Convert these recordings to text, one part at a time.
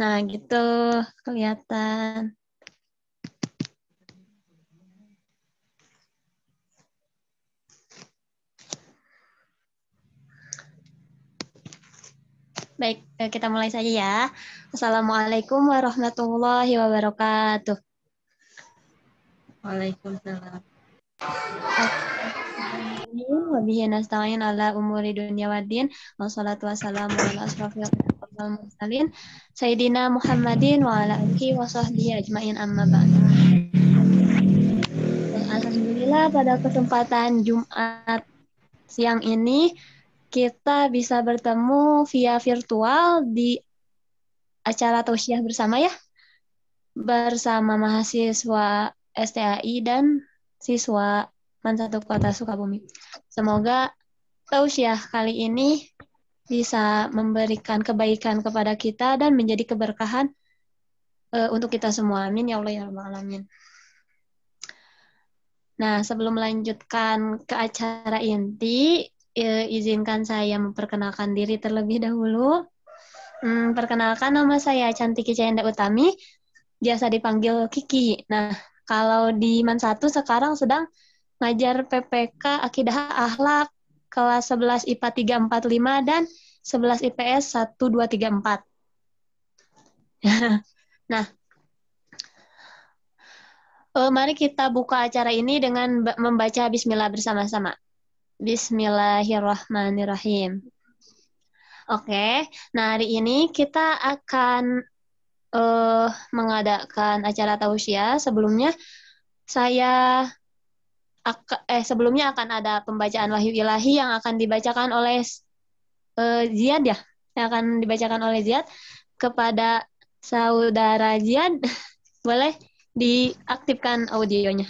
Nah, gitu kelihatan. Baik, kita mulai saja ya. Assalamualaikum warahmatullahi wabarakatuh. Waalaikumsalam. Wabihi nasta'in ala umuri dunya waddin. Wassalatu wassalamu ala asrofil mursalin Sayyidina Muhammadin wa ala alihi wa sahbihi ajmain amma ba'd. Alhamdulillah pada kesempatan Jumat siang ini kita bisa bertemu via virtual di acara tausiah bersama ya, bersama mahasiswa STAI dan siswa MAN 1 Kota Sukabumi. Semoga tausiah kali ini bisa memberikan kebaikan kepada kita dan menjadi keberkahan untuk kita semua. Amin ya Allah ya Rabbal Alamin. Nah, sebelum melanjutkan ke acara inti, izinkan saya memperkenalkan diri terlebih dahulu. Perkenalkan, nama saya Cantiki Cayanda Utami, biasa dipanggil Kiki. Nah, kalau di MAN 1 sekarang sedang ngajar PPK Akidah Akhlak kelas 11 IPA 345 dan 11 IPS 1234. Nah, mari kita buka acara ini dengan membaca Bismillah bersama-sama. Bismillahirrahmanirrahim. Oke, nah hari ini kita akan mengadakan acara tausiah. Sebelumnya akan ada pembacaan wahyu ilahi yang akan dibacakan oleh Ziad ya, yang akan dibacakan oleh Ziad kepada saudara Ziad. Boleh diaktifkan audionya.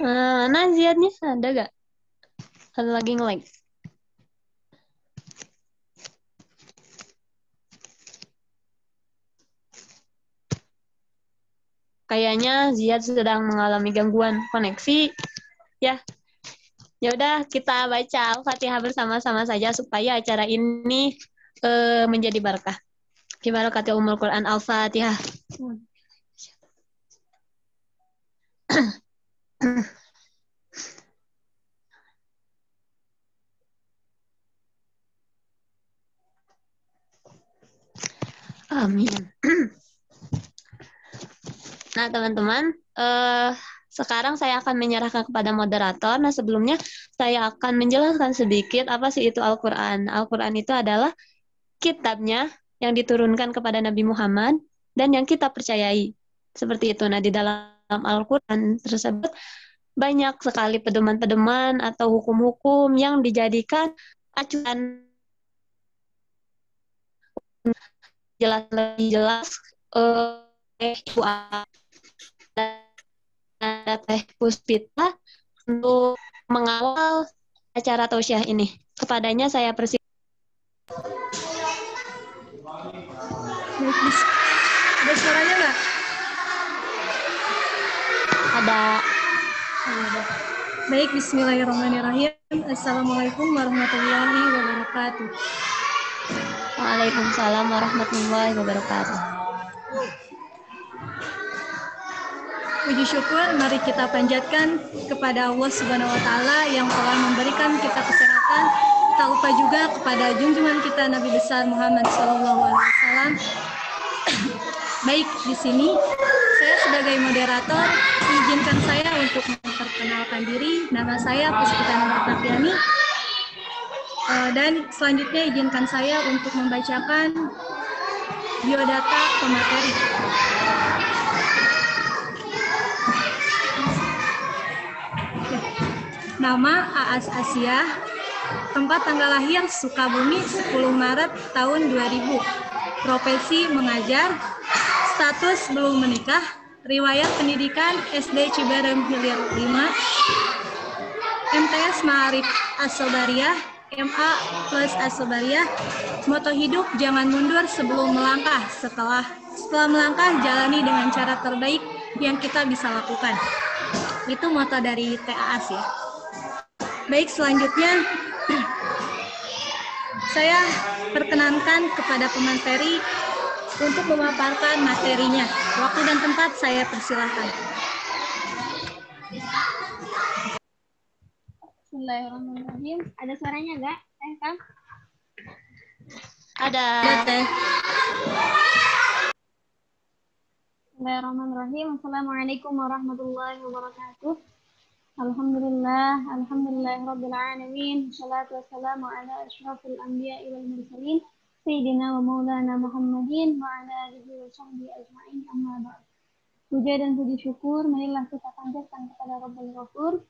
Nah, Ziadnya ada gak? Ada lagi nge-like? Kayaknya Ziad sedang mengalami gangguan koneksi. Ya udah kita baca Al-Fatihah bersama-sama saja supaya acara ini menjadi barakah. Gimana kata Ummul Quran Al-Fatihah? Amin. Nah, teman-teman, sekarang saya akan menyerahkan kepada moderator. Nah, sebelumnya saya akan menjelaskan sedikit apa sih itu Al-Quran. Al-Quran itu adalah kitabnya yang diturunkan kepada Nabi Muhammad dan yang kita percayai. Seperti itu. Nah, di dalam Al-Quran tersebut banyak sekali pedoman-pedoman atau hukum-hukum yang dijadikan acuan lebih jelas Ibu Teh Puspita untuk mengawal acara tausiah ini. Kepadanya saya persilakan. Ada suaranya nggak? Ada. Baik, bismillahirrahmanirrahim. Assalamualaikum warahmatullahi wabarakatuh. Waalaikumsalam warahmatullahi wabarakatuh. Puji syukur mari kita panjatkan kepada Allah Subhanahu wa taala yang telah memberikan kita kesehatan. Tak lupa juga kepada junjungan kita Nabi besar Muhammad SAW. Baik, di sini saya sebagai moderator izinkan saya untuk memperkenalkan diri. Nama saya Puspita Nurtafiani. Dan selanjutnya izinkan saya untuk membacakan biodata pemateri. Nama Aas Asia. Tempat tanggal lahir Sukabumi 10 Maret tahun 2000. Profesi mengajar. Status belum menikah. Riwayat pendidikan SD Ciberem Hilir 5. MTS Ma'arif As-Sobariyah, MA plus As-Sobariyah. Moto hidup jangan mundur sebelum melangkah. Setelah melangkah jalani dengan cara terbaik yang kita bisa lakukan. Itu moto dari TAAS ya. Baik, selanjutnya saya perkenankan kepada pemateri untuk memaparkan materinya. Waktu dan tempat saya persilahkan. Bismillahirrahmanirrahim. Ada suaranya enggak? Kang? Ada. Bismillahirrahmanirrahim. Assalamualaikum warahmatullahi wabarakatuh. Alhamdulillahirabbil alamin. Shalatu wassalamu ala asyrafil anbiya'i wal mursalin sayyidina wa maulana Muhammadin wa ala alihi wa sahbihi ajma'in. Amma ba'd. Puja dan puji syukur marilah kita panjatkan kepada Rabbul Ghafur.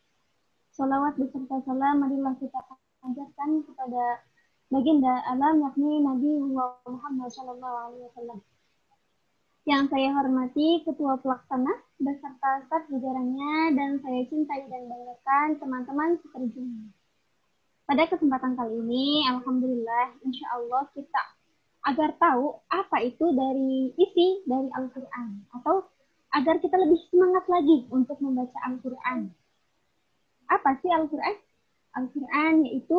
Salawat beserta salam marilah kita panjatkan kepada baginda alam yakni Nabi Muhammad SAW. Yang saya hormati Ketua Pelaksana beserta staf jajarannya dan saya cintai dan banggakan teman-teman seperjuangan. Pada kesempatan kali ini, alhamdulillah, insya Allah kita agar tahu apa itu dari isi dari Al-Quran atau agar kita lebih semangat lagi untuk membaca Al-Quran. Apa sih Al-Quran? Al-Quran yaitu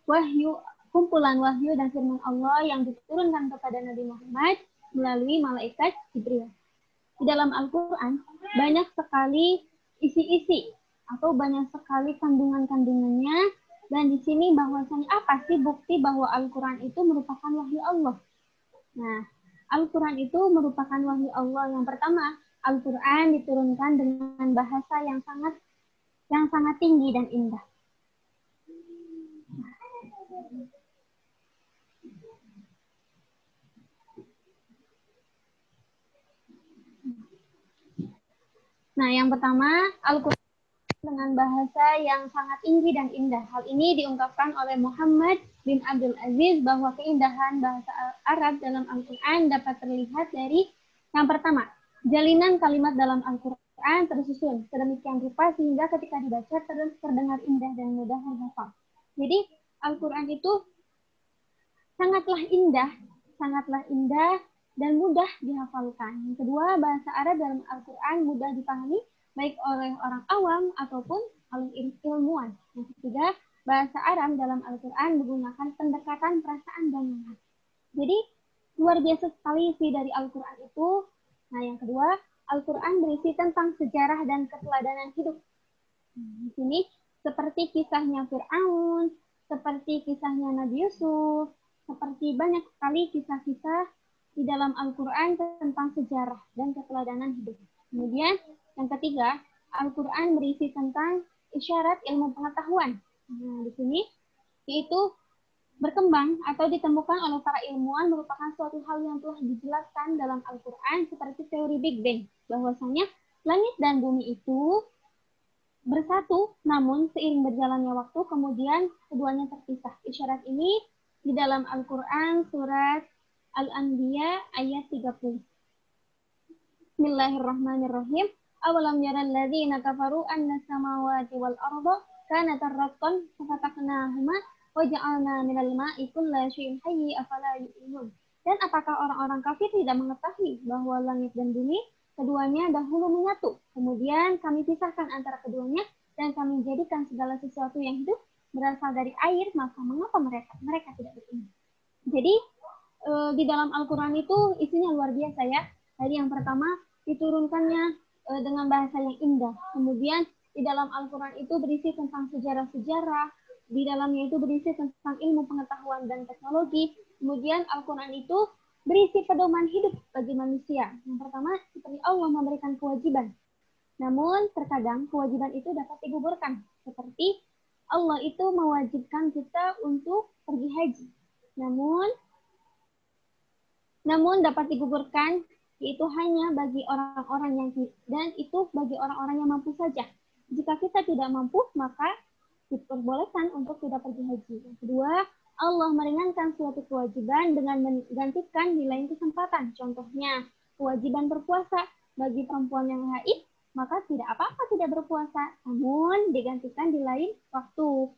wahyu, kumpulan wahyu dan firman Allah yang diturunkan kepada Nabi Muhammad melalui malaikat Jibril. Di dalam Al-Quran banyak sekali isi-isi atau banyak sekali kandungan-kandungannya, dan di sini bahwasanya apa sih bukti bahwa Al-Quran itu merupakan wahyu Allah? Nah, Al-Quran itu merupakan wahyu Allah. Yang pertama, Al-Quran diturunkan dengan bahasa yang sangat tinggi dan indah. Nah, yang pertama, Al-Quran dengan bahasa yang sangat tinggi dan indah. Hal ini diungkapkan oleh Muhammad bin Abdul Aziz bahwa keindahan bahasa Arab dalam Al-Quran dapat terlihat dari yang pertama, jalinan kalimat dalam Al-Quran tersusun sedemikian rupa sehingga ketika dibaca terdengar indah dan mudah dihafal. Jadi, Al-Quran itu sangatlah indah dan mudah dihafalkan. Yang kedua, bahasa Arab dalam Al-Quran mudah dipahami baik oleh orang awam ataupun oleh ilmuwan. Yang ketiga, bahasa Arab dalam Al-Quran menggunakan pendekatan perasaan dan manhaj. Jadi, luar biasa sekali isi dari Al-Quran itu. Nah, yang kedua, Al-Quran berisi tentang sejarah dan keteladanan hidup. Di sini, seperti kisahnya Fir'aun, seperti kisahnya Nabi Yusuf, seperti banyak sekali kisah-kisah di dalam Al-Quran tentang sejarah dan keteladanan hidup. Kemudian, yang ketiga, Al-Quran berisi tentang isyarat ilmu pengetahuan. Nah, di sini, yaitu berkembang atau ditemukan oleh para ilmuwan merupakan suatu hal yang telah dijelaskan dalam Al-Quran seperti teori Big Bang. Bahwasanya langit dan bumi itu bersatu, namun seiring berjalannya waktu, kemudian keduanya terpisah. Isyarat ini di dalam Al-Quran surat Al-Anbiya ayat 30. Bismillahirrahmanirrahim. Awalam yaral ladzina kafaru anna samawati wal arda kanata ratqan fafataqnahuma wa ja'alna minal ma'i kulla syai'in hayy afala yu'minun. Dan apakah orang-orang kafir tidak mengetahui bahwa langit dan bumi keduanya dahulu menyatu, kemudian kami pisahkan antara keduanya dan kami jadikan segala sesuatu yang hidup berasal dari air, maka mengapa mereka tidak beriman? Jadi di dalam Al-Quran itu isinya luar biasa ya. Jadi yang pertama diturunkannya dengan bahasa yang indah. Kemudian di dalam Al-Quran itu berisi tentang sejarah-sejarah. Di dalamnya itu berisi tentang ilmu pengetahuan dan teknologi. Kemudian Al-Quran itu berisi pedoman hidup bagi manusia. Yang pertama seperti Allah memberikan kewajiban. Namun terkadang kewajiban itu dapat digugurkan. Seperti Allah itu mewajibkan kita untuk pergi haji. Namun dapat digugurkan yaitu hanya bagi orang-orang yang dan itu bagi orang-orang yang mampu saja. Jika kita tidak mampu, maka diperbolehkan untuk tidak pergi haji. Yang kedua, Allah meringankan suatu kewajiban dengan menggantikan di lain kesempatan. Contohnya, kewajiban berpuasa bagi perempuan yang haid, maka tidak apa-apa tidak berpuasa, namun digantikan di lain waktu,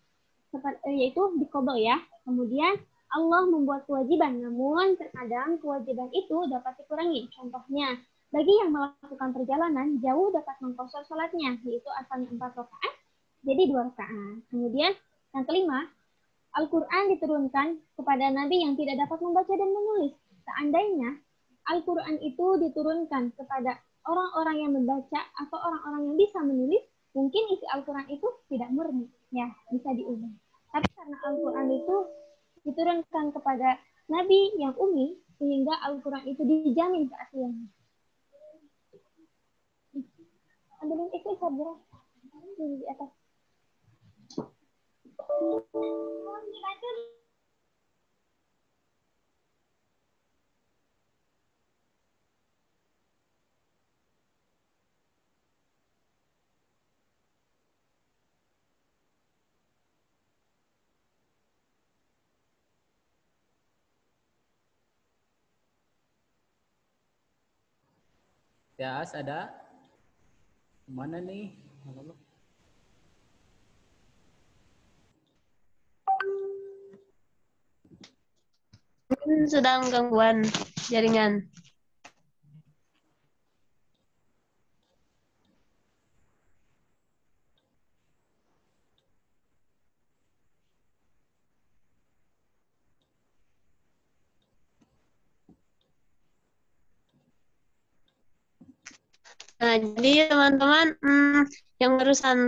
yaitu diqadha ya. Kemudian Allah membuat kewajiban, namun terkadang kewajiban itu dapat dikurangi. Contohnya, bagi yang melakukan perjalanan jauh dapat mengqashar salatnya, yaitu asalnya 4 rakaat jadi 2 rakaat. Kemudian yang kelima, Al-Quran diturunkan kepada Nabi yang tidak dapat membaca dan menulis. Seandainya Al-Quran itu diturunkan kepada orang-orang yang membaca atau orang-orang yang bisa menulis, mungkin isi Al-Quran itu tidak murni, ya bisa diubah. Tapi karena Al-Quran itu diturunkan kepada Nabi yang ummi, sehingga Al-Quran itu dijamin keasliannya. Ambilin itu sabra di atas. Ya, ada? Mana nih? Sedang gangguan jaringan. Nah, jadi teman-teman, yang barusan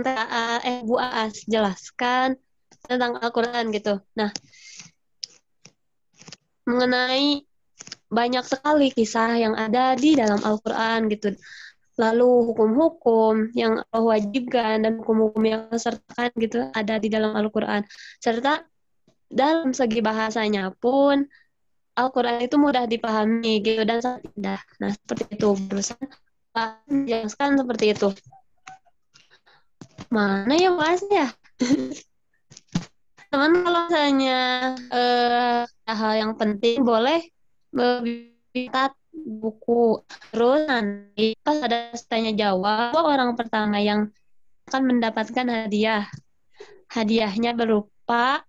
Bu Aas jelaskan tentang Al-Quran gitu. Nah, mengenai banyak sekali kisah yang ada di dalam Al-Quran gitu. Lalu hukum-hukum yang Allah wajibkan dan hukum-hukum yang sertakan gitu ada di dalam Al-Quran. Serta dalam segi bahasanya pun Al-Quran itu mudah dipahami gitu dan sangat indah. Nah, seperti itu berusaha menjelaskan seperti itu. Mana ya Mas ya? Teman kalau misalnya hal yang penting boleh lihat buku. Terus nanti pas ada tanya jawab, orang pertama yang akan mendapatkan hadiah. Hadiahnya berupa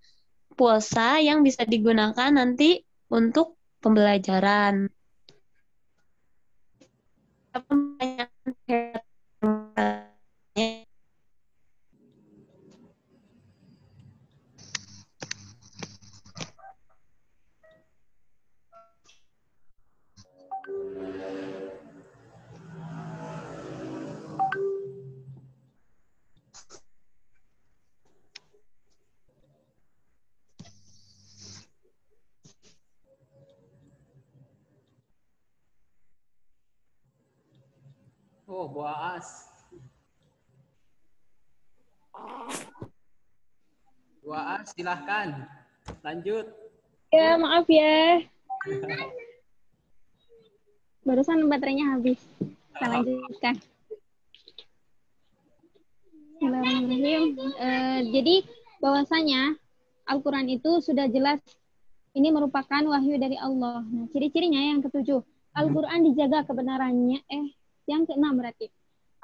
pulsa yang bisa digunakan nanti untuk pembelajaran. Oh, Bu Aas. Bu Aas, silahkan. Lanjut. Ya, maaf ya. Barusan baterainya habis. Kita lanjutkan. Bismillahirrahmanirrahim. Jadi bahwasanya Al-Quran itu sudah jelas ini merupakan wahyu dari Allah. Nah, ciri-cirinya yang ketujuh, Al-Quran dijaga kebenarannya. Yang keenam berarti,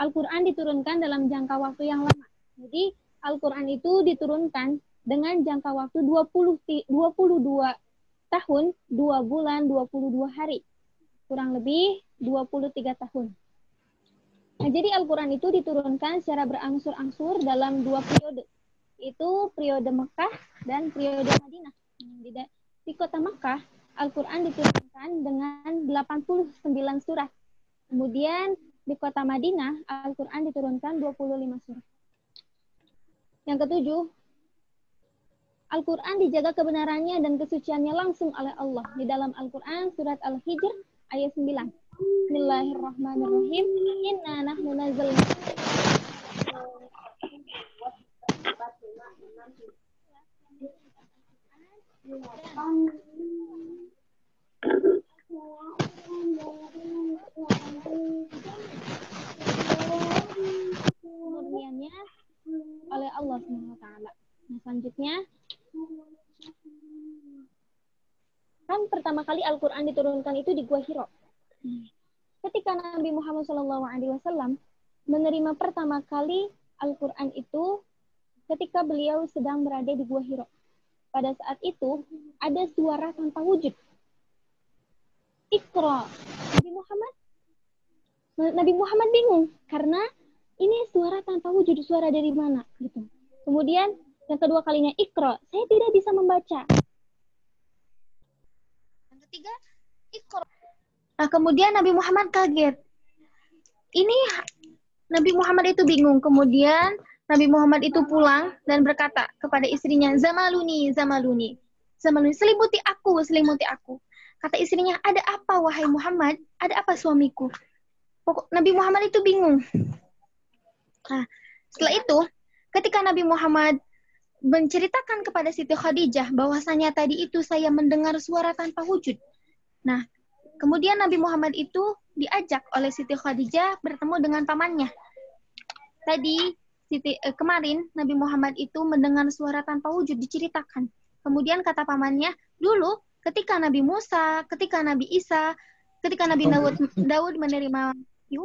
Al-Quran diturunkan dalam jangka waktu yang lama. Jadi Al-Quran itu diturunkan dengan jangka waktu 22 tahun, 2 bulan, 22 hari. Kurang lebih 23 tahun. Nah, jadi Al-Quran itu diturunkan secara berangsur-angsur dalam 2 periode. Itu periode Mekah dan periode Madinah. Di kota Mekah, Al-Quran diturunkan dengan 89 surat. Kemudian di kota Madinah, Al-Quran diturunkan 25 surat. Yang ketujuh, Al-Quran dijaga kebenarannya dan kesuciannya langsung oleh Allah. Di dalam Al-Quran, surat Al-Hijr, ayat 9. Bismillahirrahmanirrahim. Inna nahnu nazzalna. Murniannya oleh Allah SWT. selanjutnya, kan pertama kali Al-Quran diturunkan itu di Gua Hiro. Ketika Nabi Muhammad SAW menerima pertama kali Al-Quran itu ketika beliau sedang berada di Gua Hiro. Pada saat itu ada suara tanpa wujud. Iqra. Nabi Muhammad bingung karena ini suara tanpa wujud, suara dari mana gitu. Kemudian yang kedua kalinya Iqra, saya tidak bisa membaca. Yang ketiga Iqra. Nah, kemudian Nabi Muhammad kaget. Ini Nabi Muhammad itu bingung. Kemudian Nabi Muhammad itu pulang dan berkata kepada istrinya, Zamaluni, Zamaluni. Zamaluni, selimuti aku, selimuti aku. Kata istrinya, ada apa wahai Muhammad? Ada apa suamiku? Nabi Muhammad itu bingung. Nah, setelah itu, ketika Nabi Muhammad menceritakan kepada Siti Khadijah bahwasanya tadi itu saya mendengar suara tanpa wujud. Nah, kemudian Nabi Muhammad itu diajak oleh Siti Khadijah bertemu dengan pamannya. Tadi, kemarin Nabi Muhammad itu mendengar suara tanpa wujud diceritakan. Kemudian kata pamannya, dulu ketika Nabi Musa, ketika Nabi Isa, ketika Nabi Daud menerima wahyu,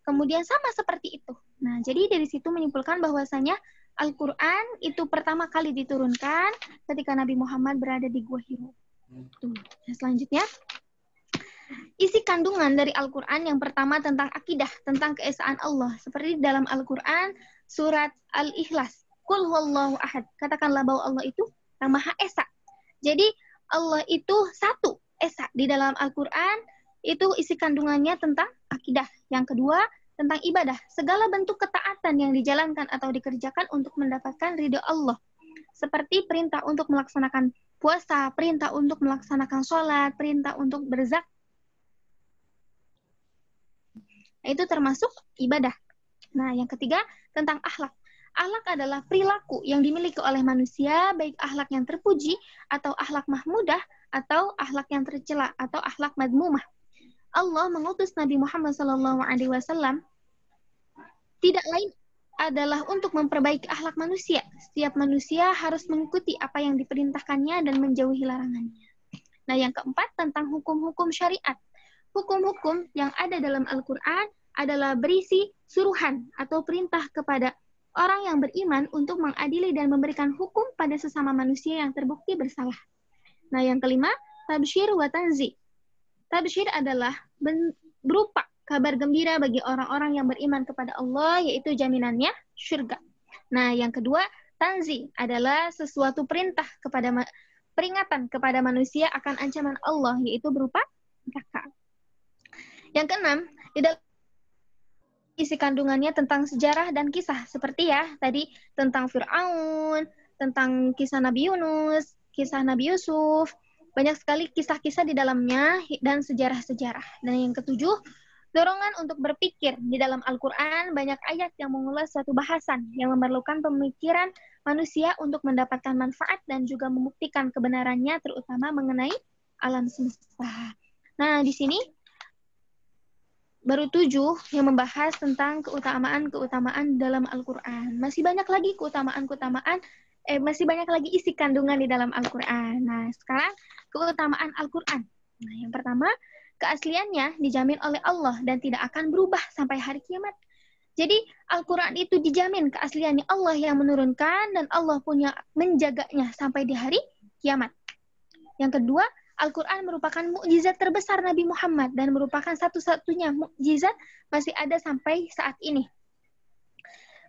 kemudian sama seperti itu. Nah, jadi dari situ menyimpulkan bahwasanya Al-Quran itu pertama kali diturunkan ketika Nabi Muhammad berada di Gua Hiro. Nah, selanjutnya, isi kandungan dari Al-Quran yang pertama tentang akidah, tentang keesaan Allah. Seperti dalam Al-Quran, surat Al-Ikhlas. Qul huwallahu ahad. Katakanlah bahwa Allah itu yang Maha Esa. Jadi, Allah itu satu, Esa. Di dalam Al-Quran, itu isi kandungannya tentang akidah. Yang kedua, tentang ibadah. Segala bentuk ketaatan yang dijalankan atau dikerjakan untuk mendapatkan ridho Allah. Seperti perintah untuk melaksanakan puasa, perintah untuk melaksanakan sholat, perintah untuk berzakat. Itu termasuk ibadah. Nah, yang ketiga, tentang akhlak. Akhlak adalah perilaku yang dimiliki oleh manusia, baik akhlak yang terpuji, atau akhlak mahmudah, atau akhlak yang tercela, atau akhlak madmumah. Allah mengutus Nabi Muhammad SAW tidak lain adalah untuk memperbaiki akhlak manusia. Setiap manusia harus mengikuti apa yang diperintahkannya dan menjauhi larangannya. Nah, yang keempat, tentang hukum-hukum syariat. Hukum-hukum yang ada dalam Al-Quran adalah berisi suruhan atau perintah kepada orang yang beriman untuk mengadili dan memberikan hukum pada sesama manusia yang terbukti bersalah. Nah, yang kelima, tabsyir wa tanzi. Tabsyir adalah berupa kabar gembira bagi orang-orang yang beriman kepada Allah, yaitu jaminannya syurga. Nah, yang kedua, tanzi adalah sesuatu peringatan kepada manusia akan ancaman Allah, yaitu berupa neraka. Yang keenam, isi kandungannya tentang sejarah dan kisah, seperti ya tadi tentang Fir'aun, tentang kisah Nabi Yunus, kisah Nabi Yusuf, banyak sekali kisah-kisah di dalamnya dan sejarah-sejarah. Dan yang ketujuh, dorongan untuk berpikir. Di dalam Al-Quran banyak ayat yang mengulas suatu bahasan yang memerlukan pemikiran manusia untuk mendapatkan manfaat dan juga membuktikan kebenarannya, terutama mengenai alam semesta. Nah, di sini baru 7 yang membahas tentang keutamaan-keutamaan dalam Al-Quran. Masih banyak lagi masih banyak lagi isi kandungan di dalam Al-Quran. Nah, sekarang keutamaan Al-Quran. Nah, yang pertama, keasliannya dijamin oleh Allah dan tidak akan berubah sampai hari kiamat. Jadi, Al-Quran itu dijamin keasliannya Allah yang menurunkan dan Allah punya menjaganya sampai di hari kiamat. Yang kedua, Al-Quran merupakan mukjizat terbesar Nabi Muhammad dan merupakan satu-satunya mukjizat masih ada sampai saat ini.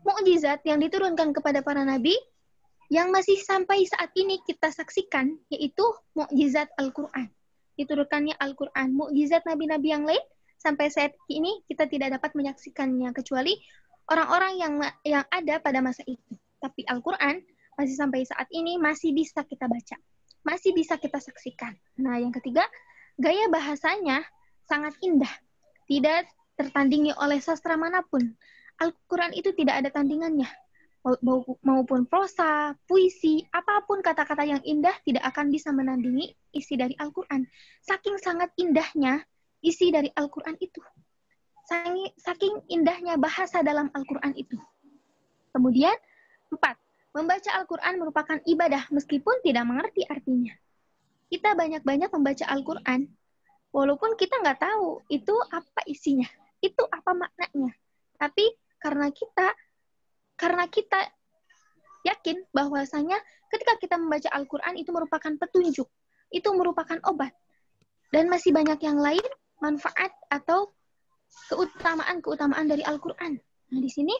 Mukjizat yang diturunkan kepada para nabi yang masih sampai saat ini kita saksikan yaitu mukjizat Al-Quran. Diturunkannya Al-Quran, mukjizat nabi-nabi yang lain sampai saat ini kita tidak dapat menyaksikannya kecuali orang-orang yang ada pada masa itu. Tapi Al-Quran masih sampai saat ini masih bisa kita baca, masih bisa kita saksikan. Nah, yang ketiga, gaya bahasanya sangat indah, tidak tertandingi oleh sastra manapun. Al-Quran itu tidak ada tandingannya, maupun prosa, puisi, apapun kata-kata yang indah tidak akan bisa menandingi isi dari Al-Quran. Saking sangat indahnya isi dari Al-Quran itu. Saking indahnya bahasa dalam Al-Quran itu. Kemudian, 4. Membaca Al-Quran merupakan ibadah meskipun tidak mengerti artinya. Kita banyak-banyak membaca Al-Quran, walaupun kita nggak tahu itu apa isinya, itu apa maknanya. Tapi karena kita yakin bahwasanya ketika kita membaca Al-Quran itu merupakan petunjuk, itu merupakan obat. Dan masih banyak yang lain manfaat atau keutamaan-keutamaan dari Al-Quran. Nah, di sini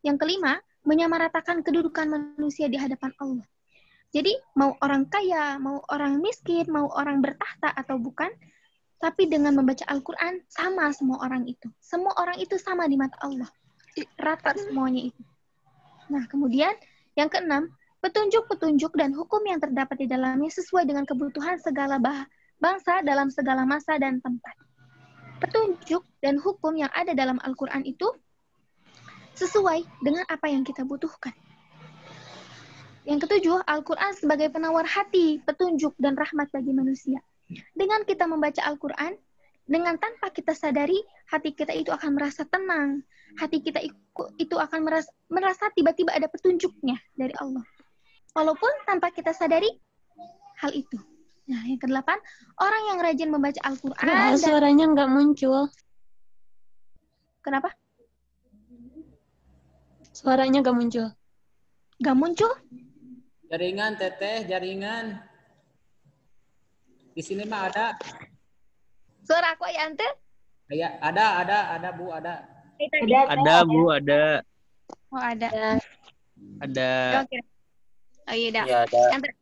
yang kelima, menyamaratakan kedudukan manusia di hadapan Allah. Jadi, mau orang kaya, mau orang miskin, mau orang bertahta atau bukan, tapi dengan membaca Al-Quran, sama semua orang itu. Semua orang itu sama di mata Allah. Rata semuanya itu. Nah, kemudian yang keenam, petunjuk-petunjuk dan hukum yang terdapat di dalamnya sesuai dengan kebutuhan segala bangsa dalam segala masa dan tempat. Petunjuk dan hukum yang ada dalam Al-Quran itu sesuai dengan apa yang kita butuhkan. Yang ketujuh, Al-Quran sebagai penawar hati, petunjuk, dan rahmat bagi manusia. Dengan kita membaca Al-Quran, dengan tanpa kita sadari, hati kita itu akan merasa tenang. Hati kita itu akan merasa tiba-tiba ada petunjuknya dari Allah. Walaupun tanpa kita sadari hal itu. Nah, yang kedelapan, orang yang rajin membaca Al-Quran. Suaranya nggak muncul. Kenapa? Suaranya nggak muncul. Nggak muncul? Jaringan, Teteh, jaringan. Di sini mah ada. Suara aku ya, Ante? Ya, ada, Bu, ada. Ada, Bu, ada. Oh, ada. Ada. Oke. Oh, iya, dah. Ya, ada. Yang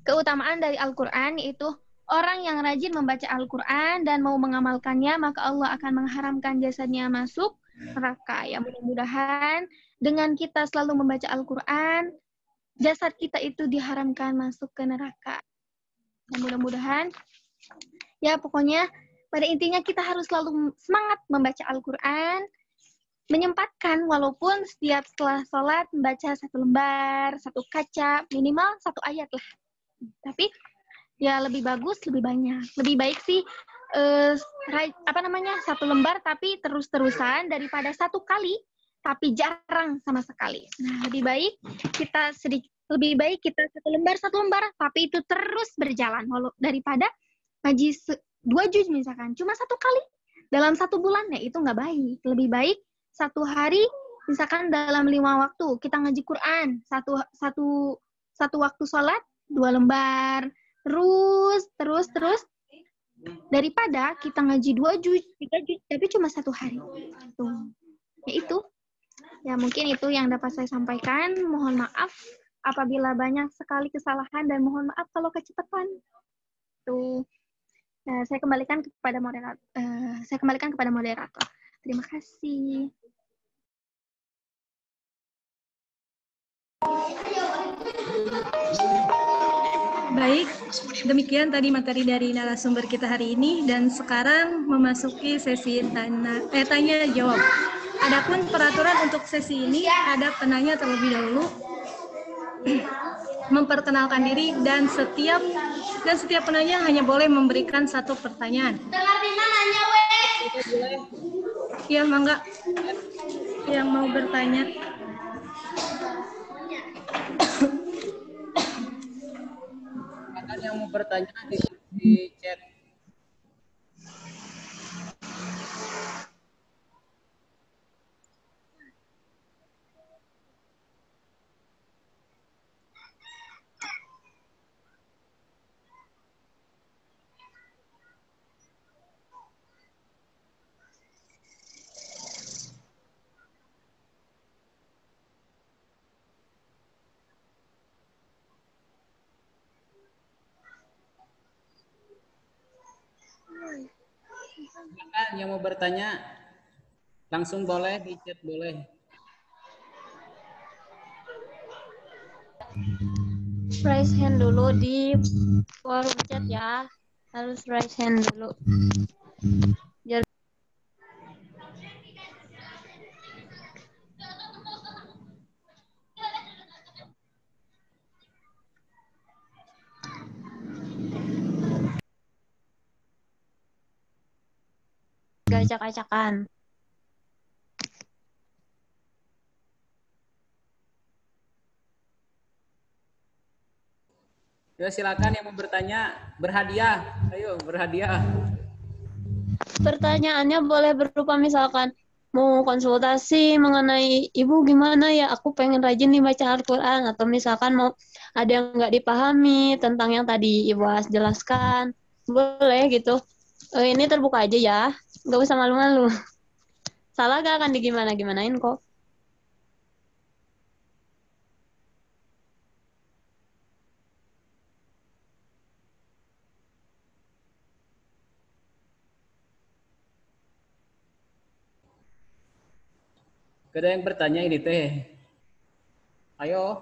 keutamaan dari Al-Quran yaitu orang yang rajin membaca Al-Quran dan mau mengamalkannya, maka Allah akan mengharamkan jasadnya masuk neraka. Ya, mudah-mudahan dengan kita selalu membaca Al-Quran, jasad kita itu diharamkan masuk ke neraka. Dan mudah-mudahan, ya pokoknya pada intinya kita harus selalu semangat membaca Al-Quran, menyempatkan walaupun setiap setelah sholat membaca 1 lembar, 1 kaca, minimal 1 ayat lah. Tapi ya lebih bagus, lebih banyak. Lebih baik sih 1 lembar tapi terus-terusan daripada 1 kali tapi jarang sama sekali. Nah, lebih baik kita 1 lembar tapi itu terus berjalan daripada ngaji 2 juz misalkan cuma 1 kali dalam 1 bulan, ya itu nggak baik. Lebih baik 1 hari misalkan dalam 5 waktu kita ngaji Quran, satu waktu sholat 2 lembar terus daripada kita ngaji 2 juz 3 juz tapi cuma 1 hari. Tuh. Ya itu. Ya mungkin itu yang dapat saya sampaikan. Mohon maaf apabila banyak sekali kesalahan dan mohon maaf kalau kecepatan. Tuh. Nah, saya kembalikan kepada moderator. Terima kasih. Baik, demikian tadi materi dari narasumber kita hari ini dan sekarang memasuki sesi tanya jawab. Adapun peraturan untuk sesi ini ada penanya terlebih dahulu memperkenalkan diri dan setiap penanya hanya boleh memberikan 1 pertanyaan. Ya, mangga yang mau bertanya. Silakan yang mau bertanya di chat. Silakan yang mau bertanya langsung boleh di chat boleh. Raise hand dulu di forum chat ya. Harus raise hand dulu. Acak-acakan. Ya, silakan yang mau bertanya, berhadiah. Ayo, berhadiah. Pertanyaannya boleh berupa misalkan mau konsultasi mengenai ibu gimana ya, aku pengen rajin nih baca Al-Quran, atau misalkan mau ada yang nggak dipahami tentang yang tadi ibu jelaskan, boleh gitu. Ini terbuka aja ya, nggak usah malu-malu. Salah gak akan digimana-gimanain kok. Ada yang bertanya ini teh. Ayo,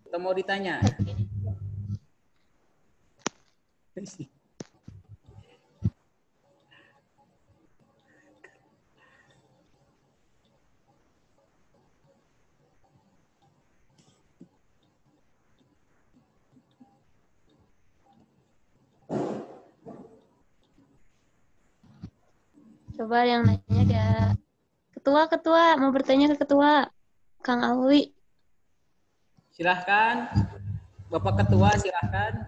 kita mau ditanya. Coba yang nanya ada ketua mau bertanya ke ketua, Kang Alwi. Silahkan, Bapak Ketua, silahkan.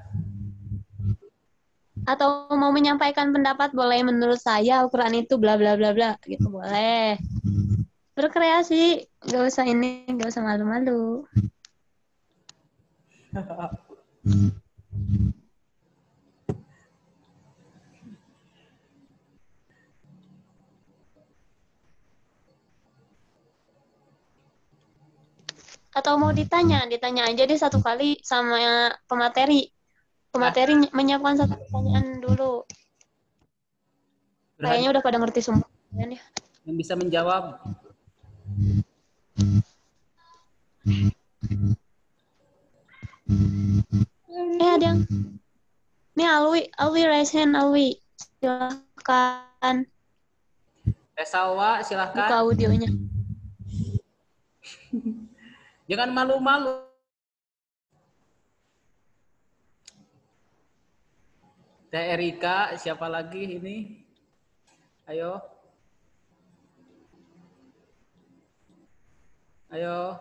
Atau mau menyampaikan pendapat, boleh. Menurut saya Al-Quran itu bla bla bla bla gitu, boleh. Berkreasi, nggak usah ini, nggak usah malu-malu. Atau mau ditanya aja deh satu kali sama pemateri. Pemateri menyiapkan satu pertanyaan dulu. Kayaknya udah pada ngerti semua. Yang bisa menjawab. Ada yang. Ini Alwi raise hand, Alwi. Silahkan. Tesawa, silahkan. Buka audionya. Jangan malu-malu. Teh Erika, siapa lagi ini? Ayo. Ayo.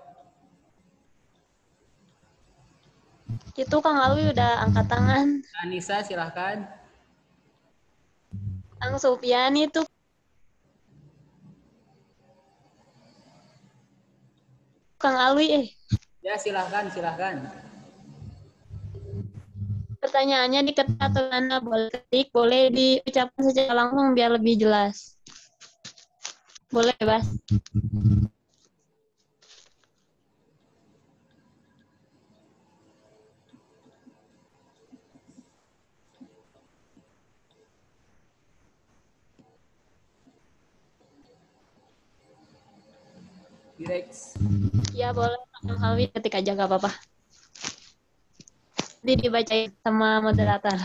Itu Kang Alwi udah angkat tangan. Anissa, silahkan. Kang Sofian itu. Kang Alwi Ya, silahkan. Pertanyaannya diketik atau mana, boleh ketik, boleh diucapkan secara langsung biar lebih jelas. Boleh, Bas. Direct. Ya boleh, Kang Alwi ketik aja gak apa-apa. Nanti dibacain sama moderator.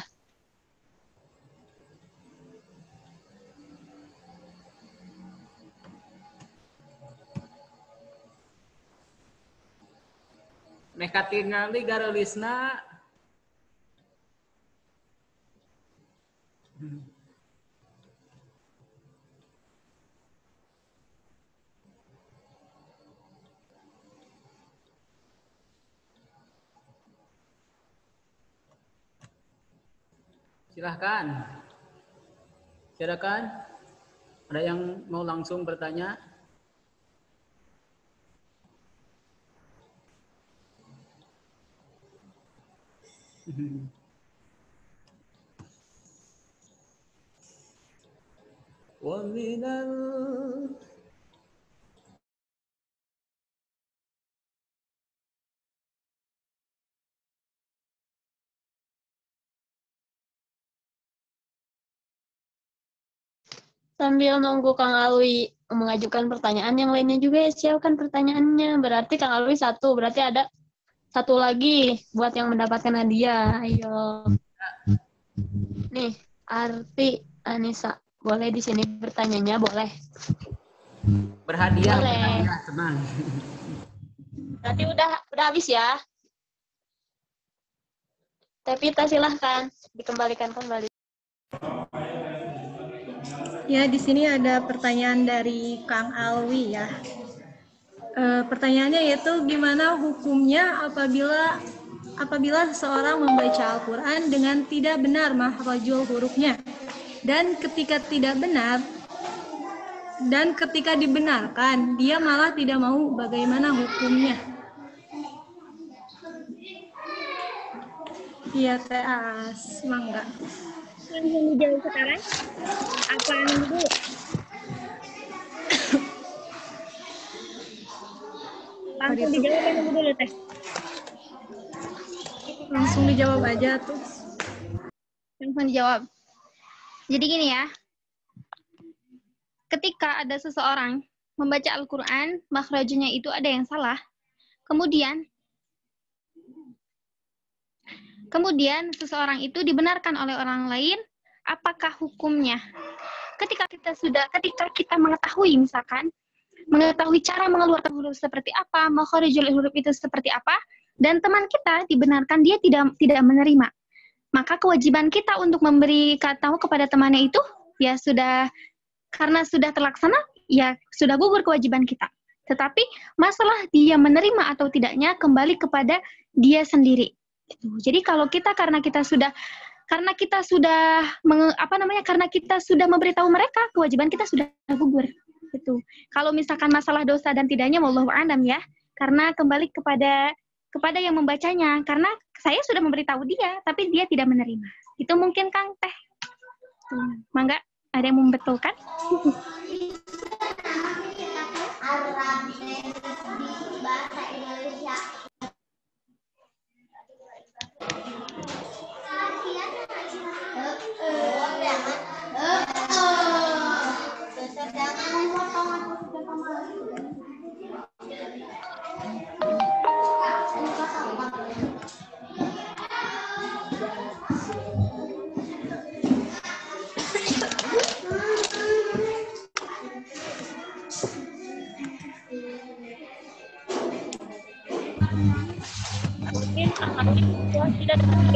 Nekatin nanti garolisna. Silahkan. Silakan. Ada yang mau langsung bertanya? Sambil nunggu Kang Alwi mengajukan pertanyaan, yang lainnya juga siapkan pertanyaannya. Berarti Kang Alwi satu, berarti ada satu lagi buat yang mendapatkan hadiah. Ayo. Nih, Arti Anissa. Boleh di sini bertanyanya, boleh. Berhadiah, boleh. Berhadiah, tenang. Berarti udah habis ya. Tevita silahkan dikembalikan kembali. Ya, di sini ada pertanyaan dari Kang Alwi ya. Pertanyaannya yaitu gimana hukumnya apabila apabila seseorang membaca Al-Quran dengan tidak benar makhrajul hurufnya. Dan ketika dibenarkan, dia malah tidak mau, bagaimana hukumnya? Iya, Teh As, mangga. Langsung dijawab sekarang? Apa nunggu dulu? Langsung dijawab apa nunggu dulu, Teh? Langsung dijawab aja tuh. Langsung dijawab. Jadi gini ya, ketika ada seseorang membaca Al-Quran, makhrajnya itu ada yang salah, kemudian seseorang itu dibenarkan oleh orang lain, apakah hukumnya? Ketika kita mengetahui, misalkan, mengetahui cara mengeluarkan huruf seperti apa, makhrajul huruf itu seperti apa, dan teman kita dibenarkan dia tidak menerima, maka kewajiban kita untuk memberi tahu kepada temannya itu, ya sudah, karena sudah terlaksana, ya sudah gugur kewajiban kita. Tetapi masalah dia menerima atau tidaknya kembali kepada dia sendiri. Jadi kalau karena kita sudah memberitahu mereka, kewajiban kita sudah gugur. Gitu. Kalau misalkan masalah dosa dan tidaknya, wallahu a'lam ya, karena kembali kepada yang membacanya, karena saya sudah memberitahu dia, tapi dia tidak menerima. Itu mungkin Kang Teh. Mangga, ada yang membetulkan? Mungkin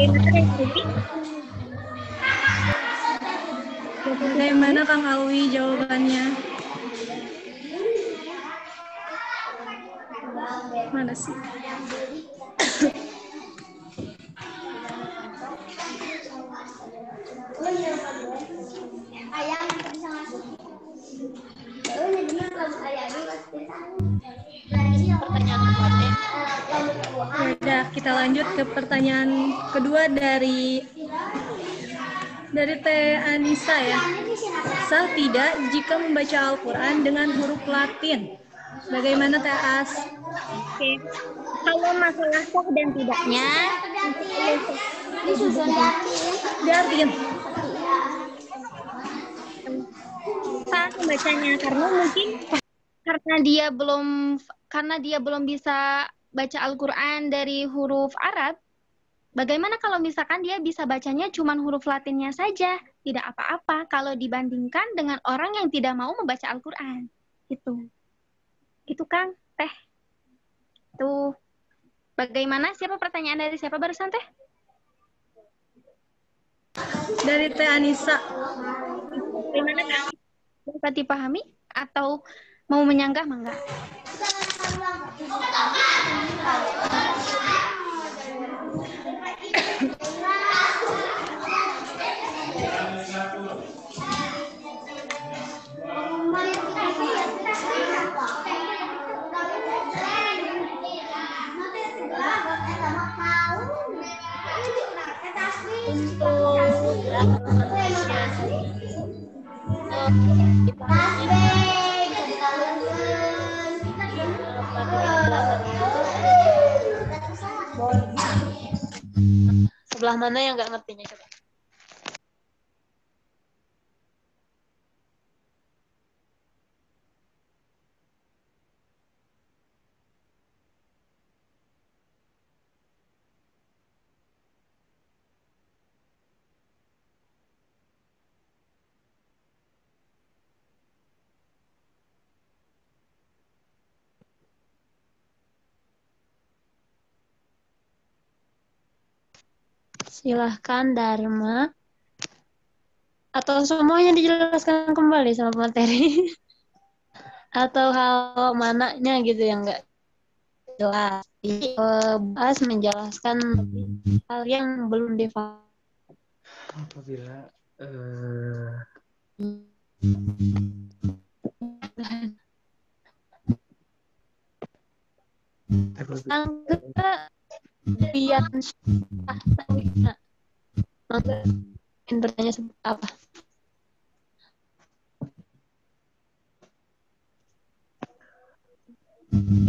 tidak Bagaimana Kang Alwi jawabannya? Mana sih? Udah, kita lanjut ke pertanyaan kedua dari Teh Anissa ya. Sah tidak jika membaca Al-Quran dengan huruf Latin? Bagaimana Teh As? Oke. Kalau masalah sah dan tidaknya, Diartiin. sah membacanya karena dia belum bisa baca Al-Quran dari huruf Arab. Bagaimana kalau misalkan dia bisa bacanya cuma huruf Latinnya saja? Tidak apa-apa kalau dibandingkan dengan orang yang tidak mau membaca Al-Quran. Gitu Kang, Teh. Tuh. Bagaimana? Pertanyaan dari siapa barusan Teh? Dari Teh Anissa. Bagaimana Kang? Dapat dipahami? Atau mau menyanggah? Mangga. Sebelah mana yang nggak ngertinya coba? Silahkan Dharma. Atau semuanya dijelaskan kembali sama materi? Atau hal mananya gitu yang nggak jelas. Jadi bahas menjelaskan hal yang belum difahami. Apabila Angga Dian Sahtawisna. Maka ingin bertanya seperti apa?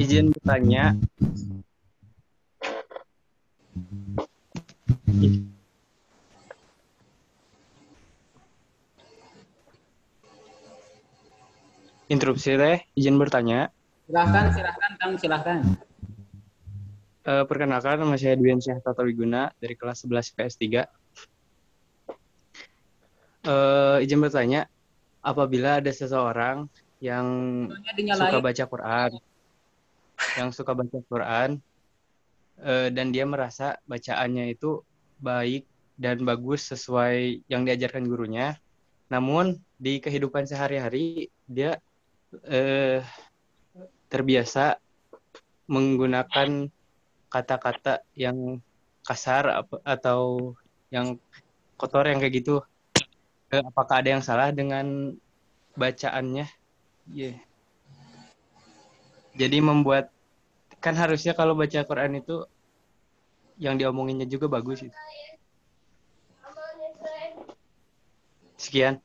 izin bertanya, interupsi teh, izin bertanya. Silahkan Kang, silahkan. Perkenalkan, nama saya Dwi Syah Tata Wiguna dari kelas 11 PS 3. Izin bertanya, apabila ada seseorang yang suka baca Quran, dan dia merasa bacaannya itu baik dan bagus sesuai yang diajarkan gurunya, namun di kehidupan sehari-hari dia terbiasa menggunakan kata-kata yang kasar atau yang kotor yang kayak gitu. Apakah ada yang salah dengan bacaannya? Yeah. Jadi membuat, kan harusnya kalau baca Quran itu yang diomonginnya juga bagus gitu. Sekian.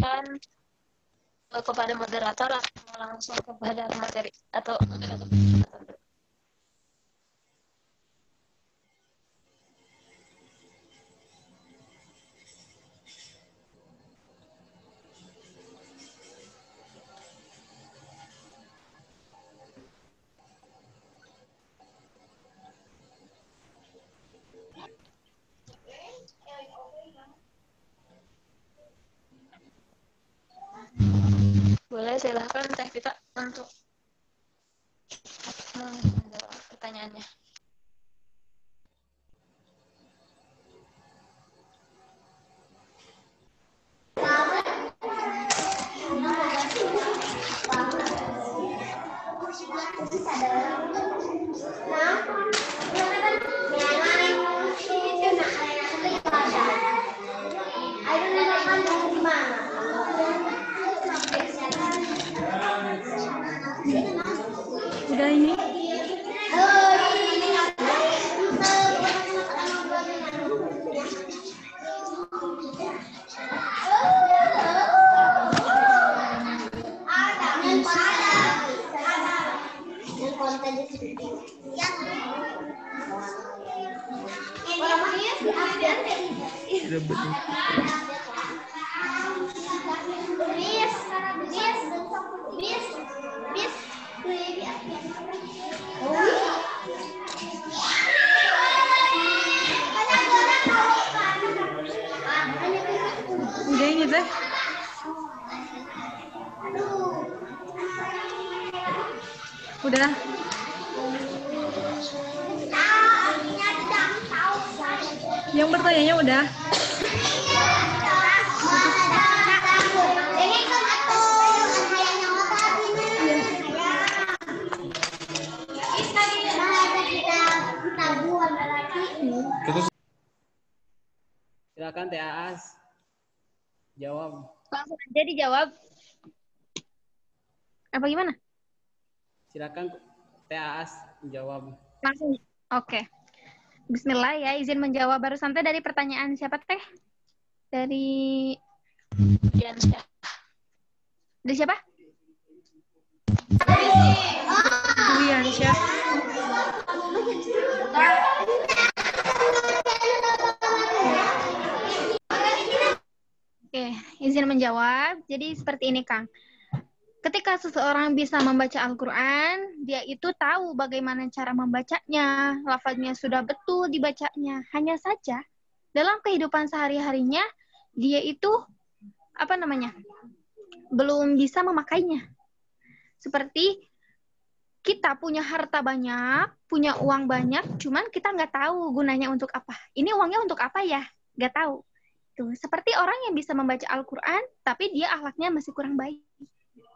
Dan kepada moderator atau langsung kepada materi atau boleh, silahkan Teh Vita untuk menjawab pertanyaannya. Udah ini? Udah ini Teh? Udah. Yang bertanyanya udah. Silakan Teh Aas. Jawab. Langsung aja dijawab. Apa gimana? Silakan Teh Aas jawab. Langsung. Oke. Bismillah ya, izin menjawab baru santai dari pertanyaan siapa Teh? Dari Dian Syah. dari siapa? Dian Syah. Oke, izin menjawab. Jadi seperti ini, Kang. Ketika seseorang bisa membaca Al-Quran, dia itu tahu bagaimana cara membacanya, lafaznya sudah betul dibacanya. Hanya saja, dalam kehidupan sehari-harinya, dia itu, belum bisa memakainya. Seperti kita punya harta banyak, punya uang banyak, cuman kita nggak tahu gunanya untuk apa. Ini uangnya untuk apa ya? Nggak tahu. Tuh, seperti orang yang bisa membaca Al-Quran, tapi dia akhlaknya masih kurang baik.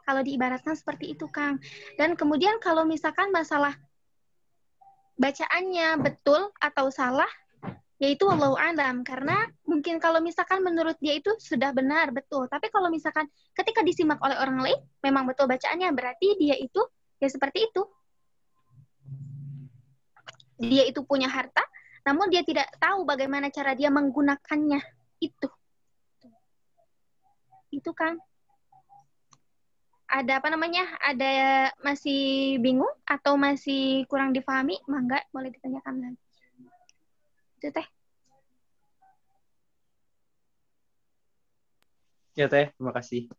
Kalau diibaratkan seperti itu, Kang. Dan kemudian kalau misalkan masalah bacaannya betul atau salah, yaitu wallahu alam. Karena mungkin kalau misalkan menurut dia itu sudah benar, betul. Tapi kalau misalkan ketika disimak oleh orang lain, memang betul bacaannya, berarti dia itu ya seperti itu. Dia itu punya harta, namun dia tidak tahu bagaimana cara dia menggunakannya. Itu kan. Ada apa namanya? Ada masih bingung atau masih kurang difahami? Mangga, boleh ditanyakan lagi. Itu teh. Ya Teh, terima kasih.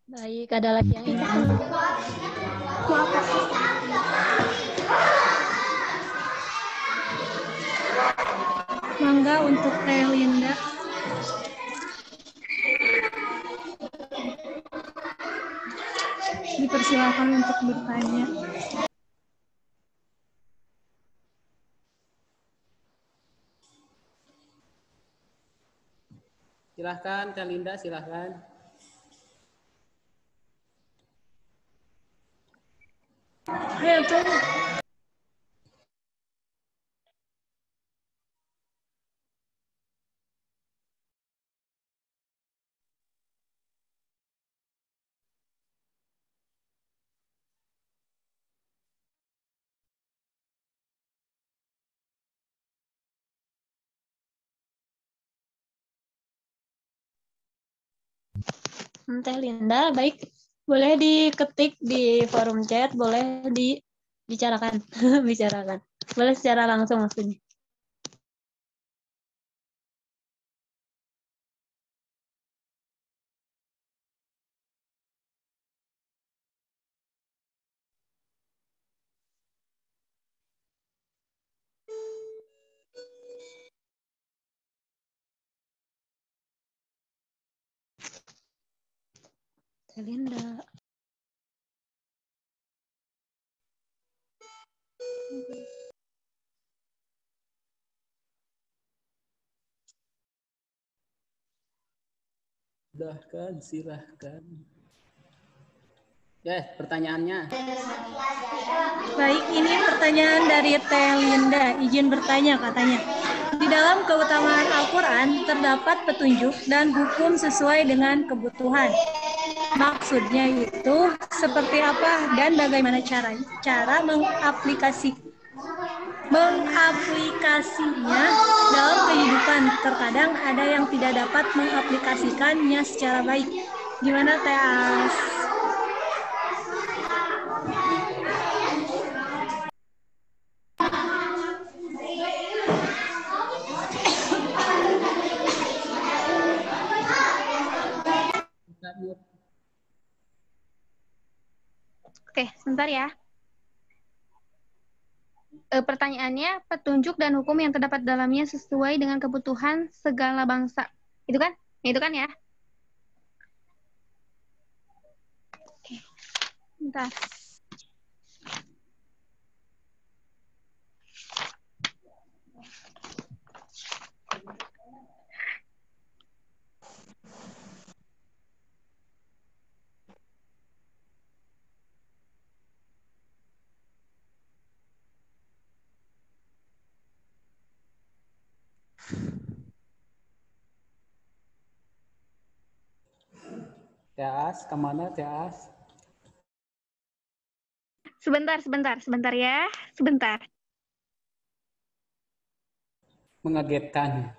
Baik, ada lagi yang ingin Mangga untuk Teh Linda. Dipersilakan untuk bertanya. Silahkan, Teh Linda, silahkan. Ayo tuh. Teh Linda, baik. Boleh diketik di forum chat, boleh dibicarakan. Bicarakan. Boleh secara langsung maksudnya. Teh Linda. Silahkan. Ya, pertanyaannya. Baik, ini pertanyaan dari Teh Linda. Izin bertanya katanya. Di dalam keutamaan Al-Quran terdapat petunjuk dan hukum sesuai dengan kebutuhan. Maksudnya itu seperti apa dan bagaimana cara mengaplikasinya dalam kehidupan. Terkadang ada yang tidak dapat mengaplikasikannya secara baik. Gimana Teh As? Oke, sebentar ya. Pertanyaannya, petunjuk dan hukum yang terdapat dalamnya sesuai dengan kebutuhan segala bangsa. Itu kan? Itu kan ya? Oke, bentar. Teh As, kemana Teh As? Sebentar ya. Sebentar. Mengagetkan.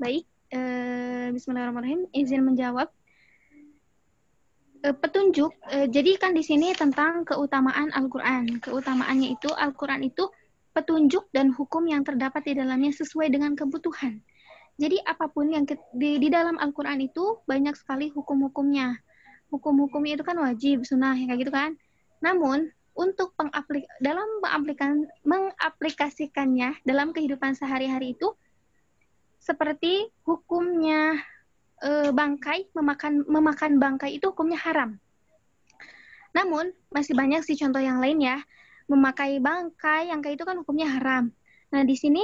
Baik, bismillahirrahmanirrahim. Izin menjawab. Petunjuk, jadi kan di sini tentang keutamaan Al-Quran. Keutamaannya itu, Al-Quran itu petunjuk dan hukum yang terdapat di dalamnya sesuai dengan kebutuhan. Jadi apapun yang di dalam Al-Quran itu banyak sekali hukum-hukumnya. Hukum-hukumnya itu kan wajib, sunnah, kayak gitu kan. Namun, untuk mengaplikasikannya dalam kehidupan sehari-hari itu, seperti hukumnya bangkai, memakan bangkai itu hukumnya haram. Namun, masih banyak sih contoh yang lain ya. Memakai bangkai, yang kayak itu kan hukumnya haram. Nah, di sini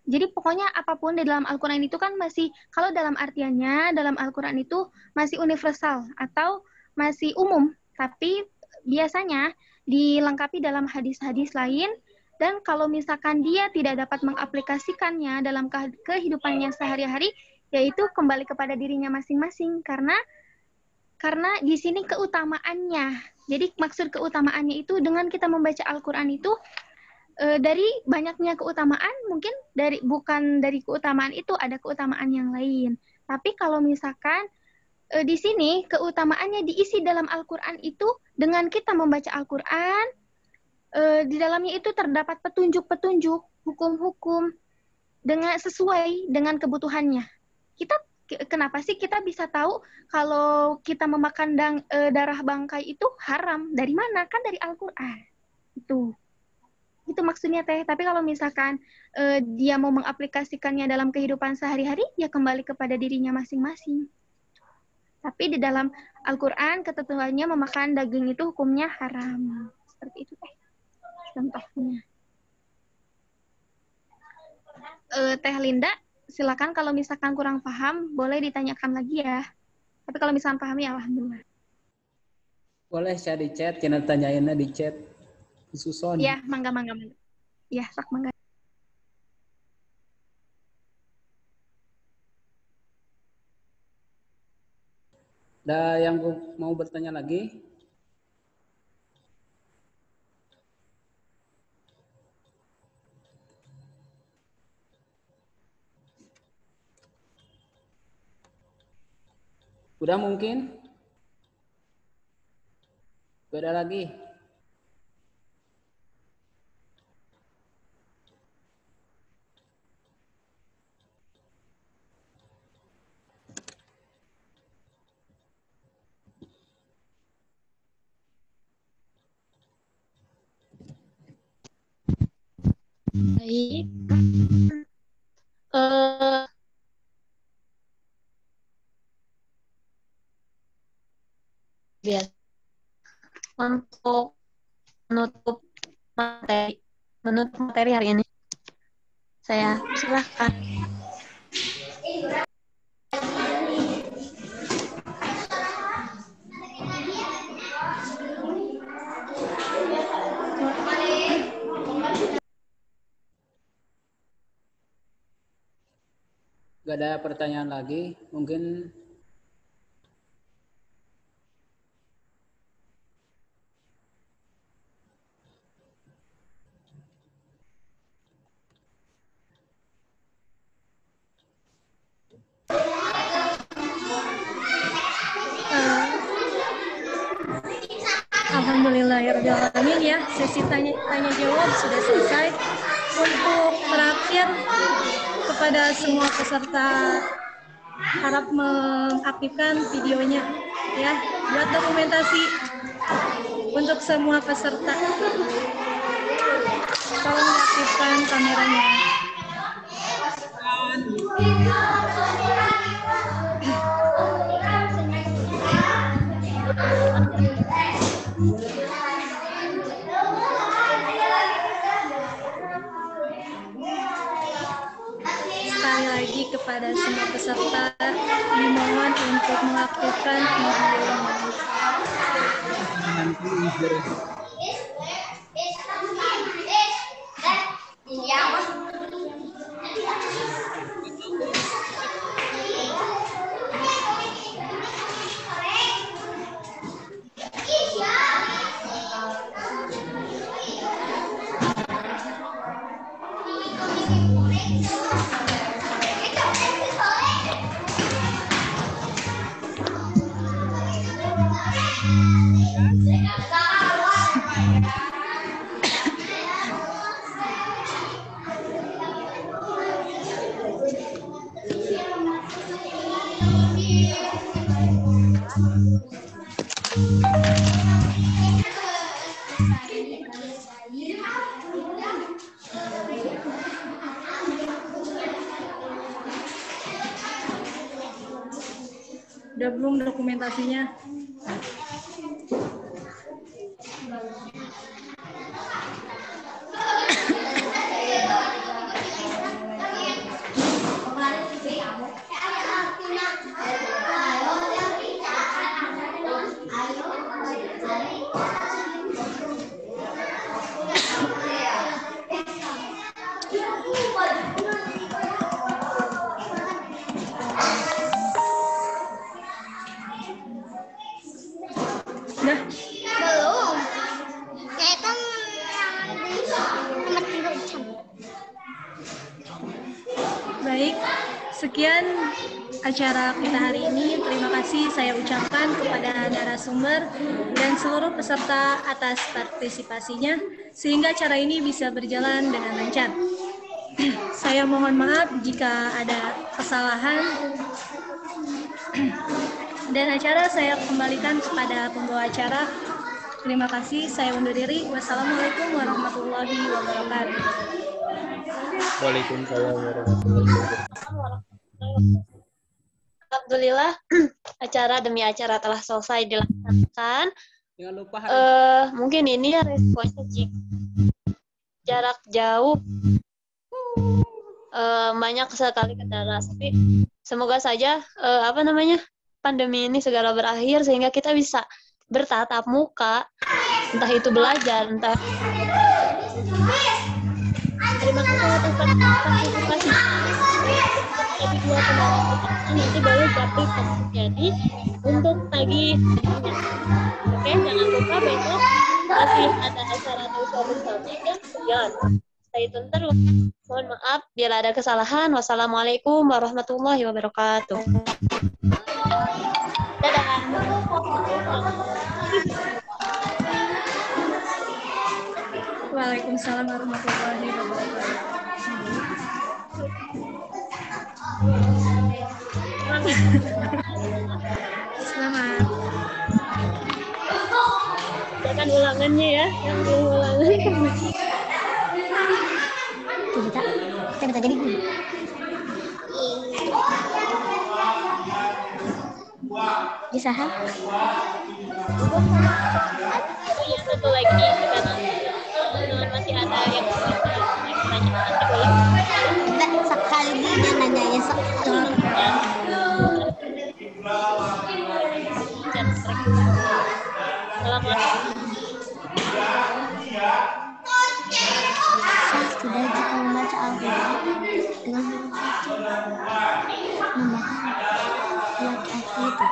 jadi pokoknya apapun di dalam Al-Quran itu kan masih, kalau dalam artiannya, dalam Al-Quran itu masih universal atau masih umum. Tapi biasanya dilengkapi dalam hadis-hadis lain. Dan kalau misalkan dia tidak dapat mengaplikasikannya dalam kehidupannya sehari-hari, yaitu kembali kepada dirinya masing-masing. Karena di sini keutamaannya. Jadi maksud keutamaannya itu dengan kita membaca Al-Quran itu, dari banyaknya keutamaan, mungkin bukan dari keutamaan itu, ada keutamaan yang lain. Tapi kalau misalkan di sini keutamaannya diisi dalam Al-Quran itu, dengan kita membaca Al-Quran, di dalamnya itu terdapat petunjuk-petunjuk, hukum-hukum sesuai dengan kebutuhannya. Kenapa sih kita bisa tahu kalau kita memakan darah bangkai itu haram? Dari mana? Kan dari Al-Quran. Itu maksudnya Teh. Tapi kalau misalkan dia mau mengaplikasikannya dalam kehidupan sehari-hari, ya kembali kepada dirinya masing-masing. Tapi di dalam Al-Quran ketentuannya memakan daging itu hukumnya haram. Seperti itu Teh. Contohnya. Teh Linda, silakan kalau misalkan kurang paham, boleh ditanyakan lagi ya. Tapi kalau misalkan paham ya alhamdulillah. Boleh saya di chat, jangan tanyainnya di chat. Suson. Ya, mangga. Ya, sak mangga. Ada yang mau bertanya lagi? Udah mungkin? Beda lagi? Baik. Biasa untuk menutup materi hari ini, saya silahkan. Gak ada pertanyaan lagi, mungkin Alhamdulillahirrahmanirrahim ya, sesi tanya jawab sudah selesai. Untuk terakhir, kepada semua peserta harap mengaktifkan videonya ya, buat dokumentasi untuk semua peserta. Tolong aktifkan kameranya. Jadi kepada semua peserta dimohon untuk melakukan videonya. Udah belum dokumentasinya? Udah? Belum. Ya itu nomor 3 jam. Baik, sekian acara kita hari ini. Terima kasih saya ucapkan kepada narasumber dan seluruh peserta atas partisipasinya, sehingga acara ini bisa berjalan dengan lancar. Saya mohon maaf jika ada kesalahan, dan acara saya kembalikan kepada pembawa acara. Terima kasih, saya undur diri. Wassalamualaikum warahmatullahi wabarakatuh. Waalaikumsalam warahmatullahi wabarakatuh. Alhamdulillah, acara demi acara telah selesai dilaksanakan. Jangan lupa Mungkin ini responnya jika jarak jauh banyak sekali kendala, tapi semoga saja pandemi ini segera berakhir sehingga kita bisa bertatap muka, entah itu belajar, entah. Terima kasih atas partisipasi. Tapi dua pendapat nanti baru dapat terjadi untuk tagih. Oke, jangan lupa besok masih ada acara dosa bersama yang berjalan. Stay tune terus. Mohon maaf bila ada kesalahan. Wassalamualaikum warahmatullahi wabarakatuh. Dadah. Waalaikumsalam warahmatullahi wabarakatuh. Selamat. Jangan ulangannya ya, yang ulangan. Kita bisa jadi. Bisa kan? Yang satu lagi karena masih ada yang nanya nanti boleh. Enggak sekali dia nanyanya sekali. Selamat. Saya sudah jika membaca Al-Quran dengan membaca ayat itu.